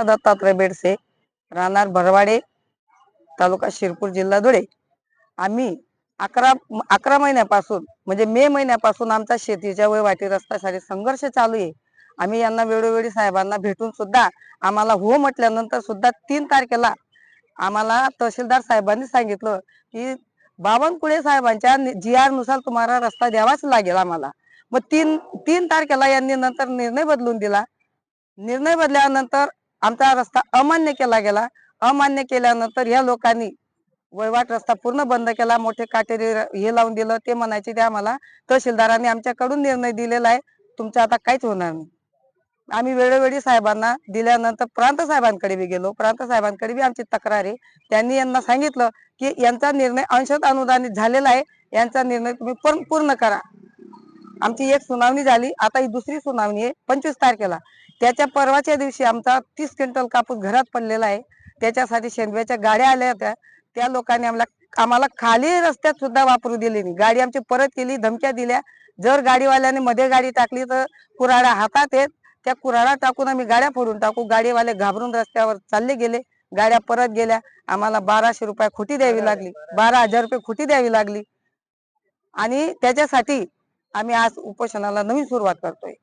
दत्तात्रय बेडसे, राहणार भरवाडे, तालुका शिरपूर, जिल्हा धुळे. आम्ही 11 महिन्यापासून म्हणजे मे महिन्यापासून आमचा शेतीच्या वहिवाटी रस्त्यासाठी संघर्ष चालू आहे. आम्ही यांना वेळोवेळी साहेबांना भेटून सुद्धा आम्हाला हो म्हटल्यानंतर सुद्धा 3 तारखेला आम्हाला तहसीलदार साहेबांनी सांगितलं की बावनकुळे साहेबांच्या GR नुसार तुम्हाला रस्ता द्यावाच लागेल आम्हाला. मग तीन तारखेला यांनी नंतर निर्णय बदलून दिला. निर्णय बदलल्यानंतर आमचा रस्ता अमान्य केला गेला. अमान्य केल्यानंतर या लोकांनी वहिवाट रस्ता पूर्ण बंद केला. मोठे काटेरी हे लावून दिलं. ते म्हणायचे ते आम्हाला तहसीलदारांनी आमच्याकडून निर्णय दिलेला आहे, तुमचं आता काहीच होणार नाही. आम्ही वेळोवेळी साहेबांना दिल्यानंतर प्रांत साहेबांकडे बी गेलो. प्रांत साहेबांकडे बी आमची तक्रार आहे. त्यांनी यांना सांगितलं की यांचा निर्णय अंशतः अनुदानित झालेला आहे, यांचा निर्णय तुम्ही पूर्ण करा. आमची एक सुनावणी झाली. आता ही दुसरी सुनावणी आहे 25 तारखेला. त्याच्या परवाच्या दिवशी आमचा 30 क्विंटल कापूस घरात पडलेला आहे. त्याच्यासाठी शेंदव्याच्या गाड्या आल्या होत्या. त्या लोकांनी आम्हाला खाली रस्त्यात सुद्धा वापरू दिली नाही. गाडी आमची परत केली, धमक्या दिल्या. जर गाडीवाल्याने मध्ये गाडी टाकली तर कुऱ्हाड्या हातात येत. त्या कुऱ्हाडा टाकून आम्ही गाड्या फोडून टाकू. गाडीवाले घाबरून रस्त्यावर चालले गेले. गाड्या परत गेल्या. आम्हाला 1200 रुपये खोटी द्यावी लागली, 12,000 रुपये खोटी द्यावी लागली. आणि त्याच्यासाठी आम्ही आज उपोषणाला नवीन सुरुवात करतोय.